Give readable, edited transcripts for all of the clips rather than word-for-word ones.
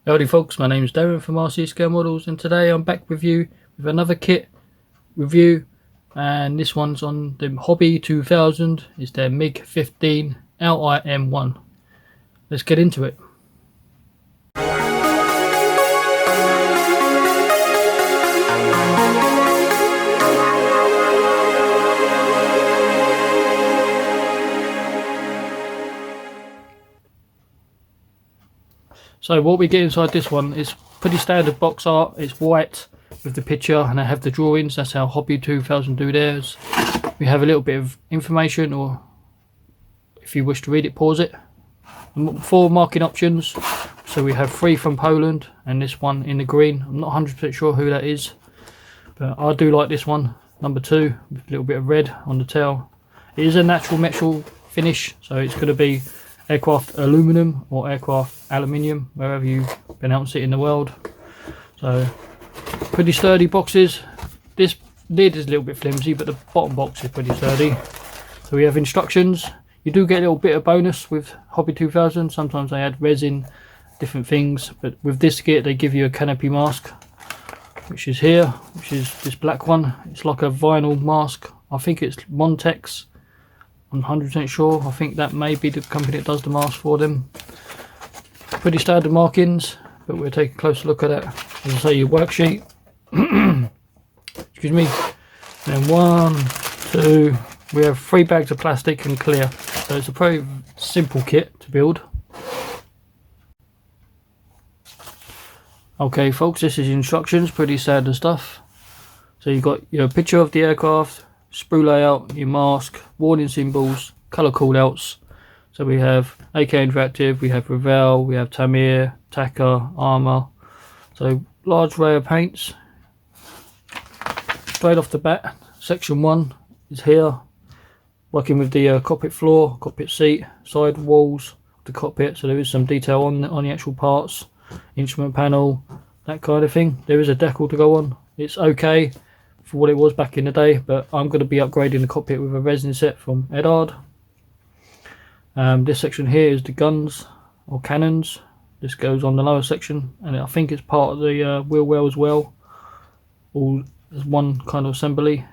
Howdy folks, my name is Darren from RC Scale Models, and today I'm back with you with another kit review, and this one's on the Hobby 2000. It's their MiG-15 LIM-1. Let's get into it. So what we get inside this one is pretty standard box art. It's white with the picture, and I have the drawings. That's how Hobby 2000 do theirs. We have a little bit of information, or if you wish to read it, pause it. 4 marking options. So we have 3 from Poland and this one in the green. I'm not 100% sure who that is, but I do like this one, number 2, with a little bit of red on the tail. It is a natural metal finish, so it's going to be aircraft aluminum or aircraft aluminium, wherever you pronounce it in the world. So pretty sturdy boxes. This lid is a little bit flimsy, but the bottom box is pretty sturdy. So we have instructions. You do get a little bit of bonus with Hobby 2000. Sometimes they add resin, different things, but with this kit they give you a canopy mask, which is here, which is this black one. It's like a vinyl mask. I think it's Montex. I'm 100% sure. I think that may be the company that does the mask for them. Pretty standard markings, but we'll take a closer look at it. As I say, your worksheet. Excuse me. And 1, 2. We have 3 bags of plastic and clear. So it's a pretty simple kit to build. Okay, folks, this is instructions. Pretty standard stuff. So you've got your picture of the aircraft, sprue layout, your mask, warning symbols, colour callouts. So we have AK Interactive, we have Revell, we have Tamir, Taka, Armour. So large array of paints. Straight off the bat, section 1 is here. Working with the cockpit floor, cockpit seat, side walls, the cockpit. So there is some detail on the actual parts, instrument panel, that kind of thing. There is a decal to go on. It's okay for what it was back in the day, but I'm going to be upgrading the cockpit with a resin set from Edard. This section here is the guns or cannons. This goes on the lower section, and I think it's part of the wheel well as well, all as one kind of assembly.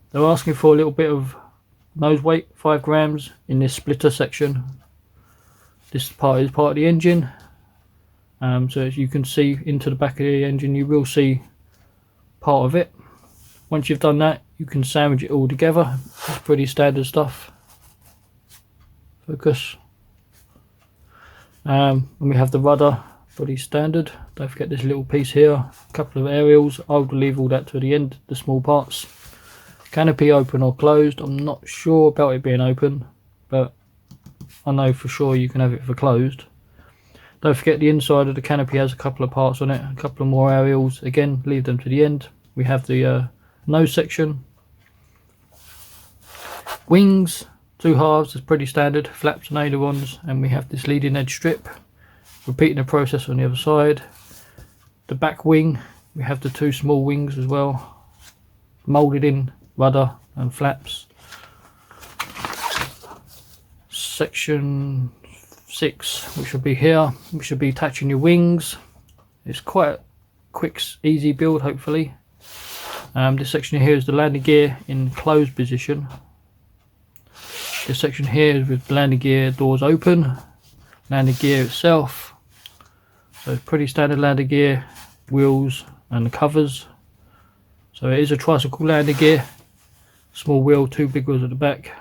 They're asking for a little bit of nose weight, 5 grams in this splitter section. This part is part of the engine, so as you can see into the back of the engine, you will see part of it. Once you've done that, you can sandwich it all together. It's pretty standard stuff. Focus. And we have the rudder, pretty standard. Don't forget this little piece here. A couple of aerials. I'll leave all that to the end, the small parts. Canopy open or closed. I'm not sure about it being open, but I know for sure you can have it for closed. Don't forget the inside of the canopy has a couple of parts on it, a couple of more aerials. Again, leave them to the end. We have the nose section. Wings, 2 halves is pretty standard, flaps and ailerons, and we have this leading edge strip. Repeating the process on the other side. The back wing, we have the 2 small wings as well, moulded in rudder and flaps. Section 6, which will be here, we should be attaching your wings. It's quite a quick, easy build, hopefully. This section here is the landing gear in closed position. This section here is with landing gear doors open, landing gear itself. So it's pretty standard landing gear, wheels and the covers. So it is a tricycle landing gear, small wheel, 2 big wheels at the back.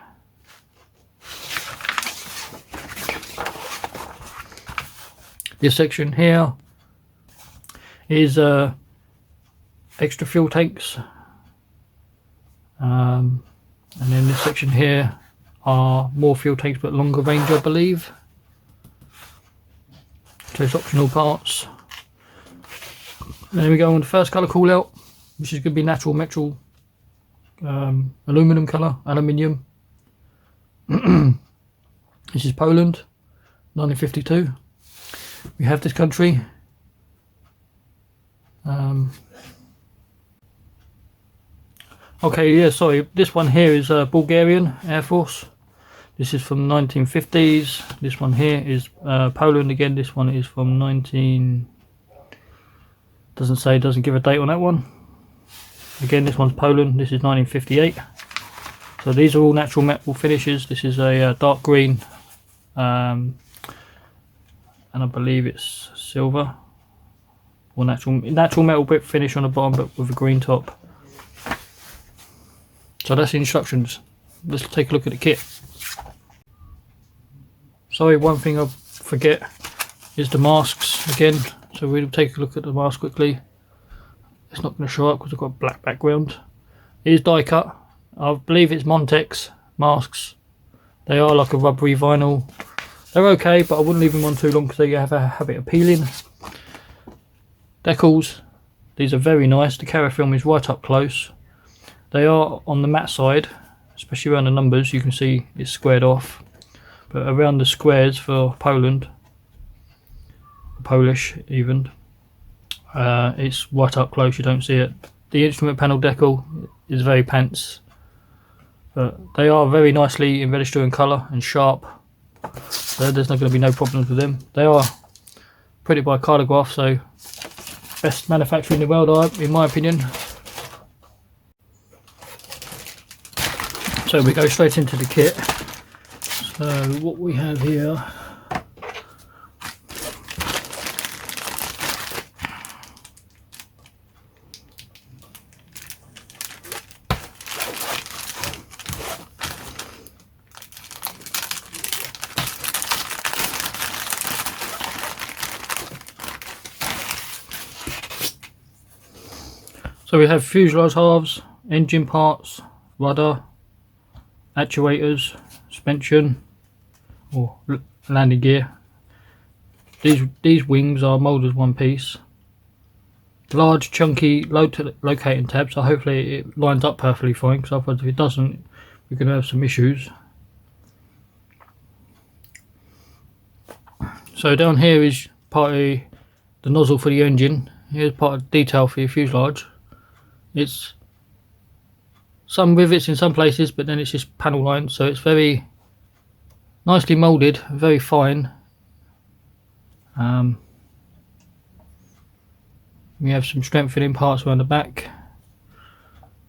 This section here is extra fuel tanks, and then this section here are more fuel tanks but longer range, I believe. So it's optional parts. And then we go on the first colour call out, which is going to be natural metal aluminum colour, aluminium. This is Poland, 1952. We have this country. Okay, yeah, sorry, this one here is Bulgarian Air Force. This is from 1950s. This one here is Poland again. This one is from 19 doesn't give a date on that one. Again, this one's Poland, this is 1958. So these are all natural metal finishes. This is a dark green, and I believe it's silver, or natural metal bit finish on the bottom, but with a green top. So that's the instructions. Let's take a look at the kit. Sorry, one thing I forget is the masks again. So we'll take a look at the mask quickly. It's not going to show up because I've got a black background. It is die cut. I believe it's Montex masks. They are like a rubbery vinyl. They're okay, but I wouldn't leave them on too long because they have a habit of peeling. Decals. These are very nice. The Cara film is right up close. They are on the matte side, especially around the numbers. You can see it's squared off. But around the squares for Poland, Polish even, it's right up close, you don't see it. The instrument panel decal is very pants, but they are very nicely in register and colour and sharp, so there's not going to be no problems with them. They are printed by Cartograph, so best manufacturer in the world, in my opinion. So we go straight into the kit. So what we have here, so we have fuselage halves, engine parts, rudder, actuators, suspension or landing gear. These wings are moulded as one piece. Large chunky locating tabs, so hopefully it lines up perfectly fine, because otherwise if it doesn't we're going to have some issues. So down here is part of the nozzle for the engine. Here's part of the detail for your fuselage. It's some rivets in some places, but then it's just panel lines, so it's very nicely moulded, very fine. We have some strengthening parts around the back.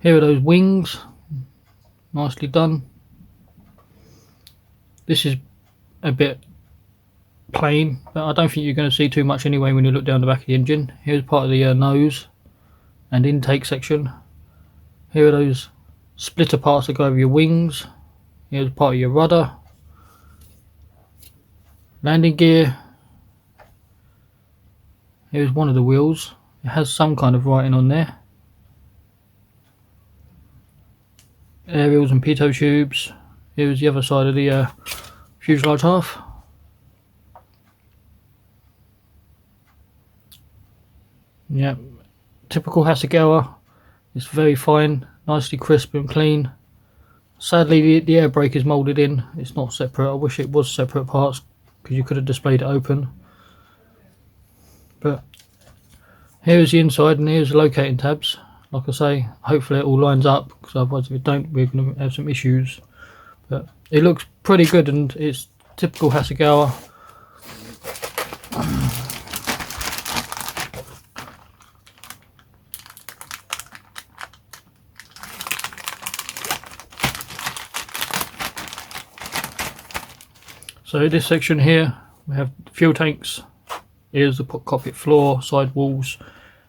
Here are those wings, nicely done. This is a bit plain, but I don't think you're going to see too much anyway when you look down the back of the engine. Here's part of the nose and intake section. Here are those splitter parts that go over your wings. Here's part of your rudder, landing gear. Here's one of the wheels. It has some kind of writing on there. Aerials and pitot tubes. Here's the other side of the fuselage half. Yeah, typical Hasegawa. It's very fine, nicely crisp and clean. Sadly the air brake is moulded in, it's not separate. I wish it was separate parts because you could have displayed it open. But here's the inside and here's the locating tabs. Like I say, hopefully it all lines up, because otherwise if it don't we're going to have some issues. But it looks pretty good and it's typical Hasegawa. So this section here we have fuel tanks. Here's the cockpit floor, side walls,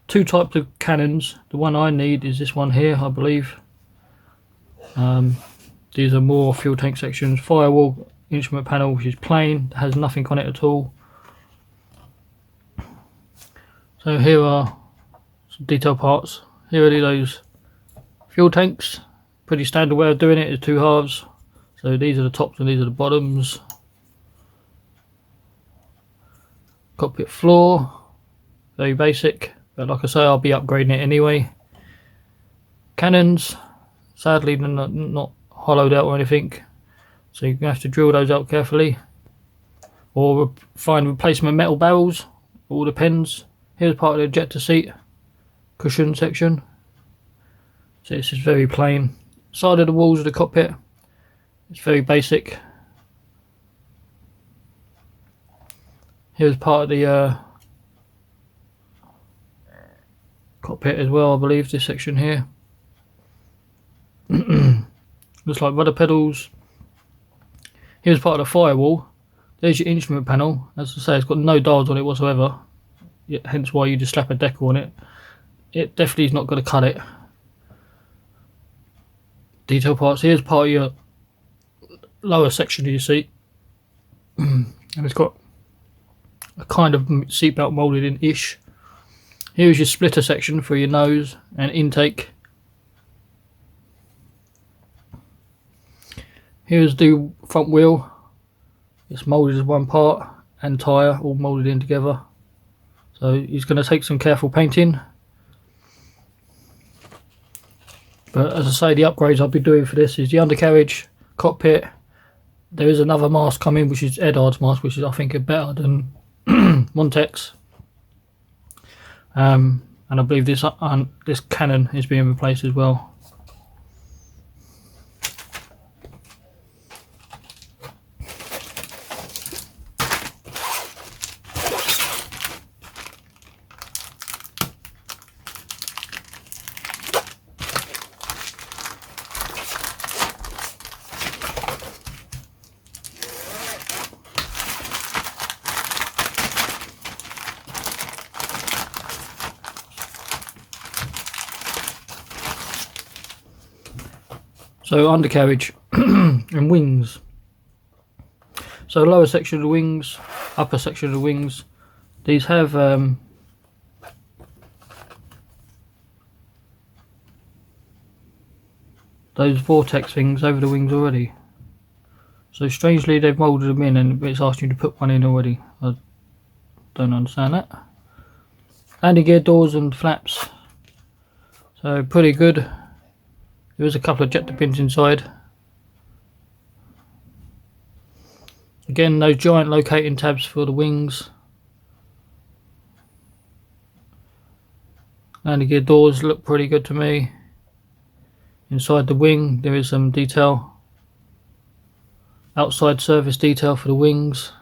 two types of cannons. The one I need is this one here, I believe. These are more fuel tank sections. Firewall instrument panel, which is plain, has nothing on it at all. So here are some detail parts. Here are those fuel tanks. Pretty standard way of doing it is two halves. So these are the tops and these are the bottoms. Cockpit floor, very basic, but like I say, I'll be upgrading it anyway. Cannons, sadly they're not hollowed out or anything, so you're going to have to drill those out carefully, or find replacement metal barrels, all depends. Here's part of the ejector seat cushion section, so this is very plain. Side of the walls of the cockpit, it's very basic. Here's part of the cockpit as well, I believe, this section here. Looks like rudder pedals. Here's part of the firewall. There's your instrument panel. As I say, it's got no dials on it whatsoever, hence why you just slap a decal on it. It definitely is not going to cut it. Detail parts. Here's part of your lower section of your seat. And it's got a kind of seatbelt moulded in-ish. Here's your splitter section for your nose and intake. Here's the front wheel. It's moulded as one part, and tyre all moulded in together. So he's going to take some careful painting. But as I say, the upgrades I'll be doing for this is the undercarriage, cockpit. There is another mask coming, which is Edard's mask, which is I think better than Montek's. And I believe this cannon is being replaced as well. So undercarriage and wings. So lower section of the wings, upper section of the wings. These have those vortex things over the wings already. So strangely they've moulded them in, and it's asking you to put one in already. I don't understand that. Landing gear doors and flaps. So pretty good. There is a couple of ejector pins inside. Again, those giant locating tabs for the wings. Landing gear doors look pretty good to me. Inside the wing there is some detail. Outside surface detail for the wings.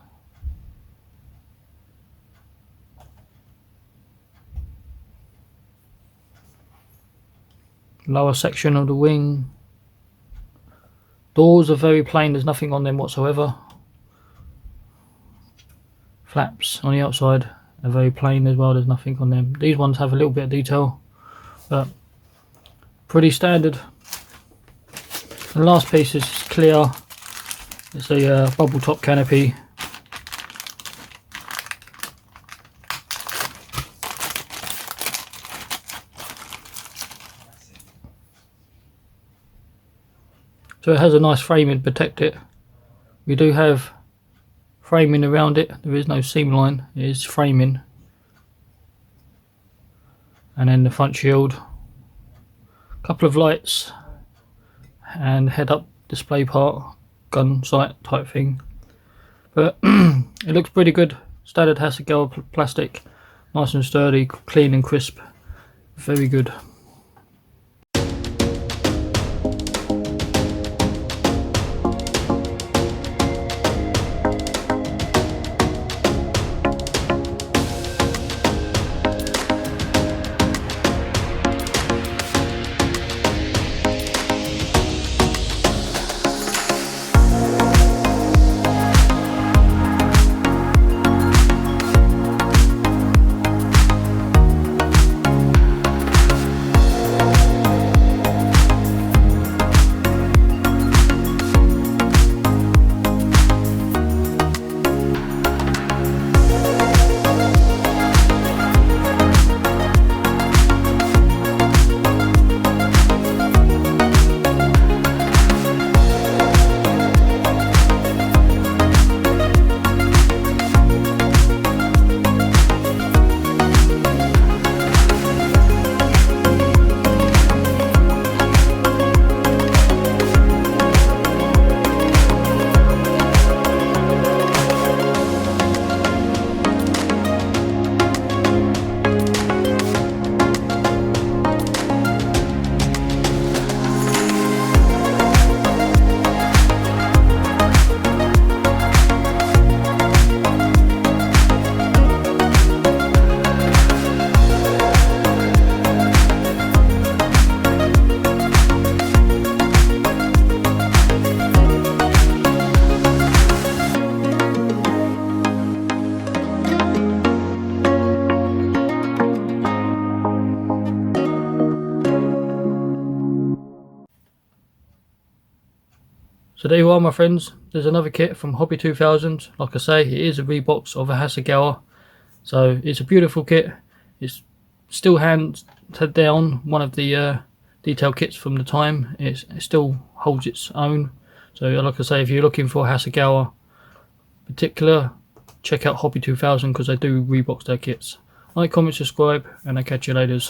Lower section of the wing. Doors are very plain, there's nothing on them whatsoever. Flaps on the outside are very plain as well, there's nothing on them. These ones have a little bit of detail, but pretty standard. The last piece is clear. It's a bubble top canopy. So it has a nice framing to protect it. We do have framing around it. There is no seam line, it is framing. And then the front shield. A couple of lights and head up display part, gun sight type thing. But it looks pretty good. Standard Hasegawa plastic, nice and sturdy, clean and crisp. Very good. So there you are, my friends. There's another kit from Hobby 2000. Like I say, it is a Rebox of a Hasegawa. So it's a beautiful kit. It's still hand down, one of the detail kits from the time. It still holds its own. So like I say, if you're looking for Hasegawa particular, check out Hobby 2000 because they do Rebox their kits. Like, comment, subscribe, and I'll catch you later.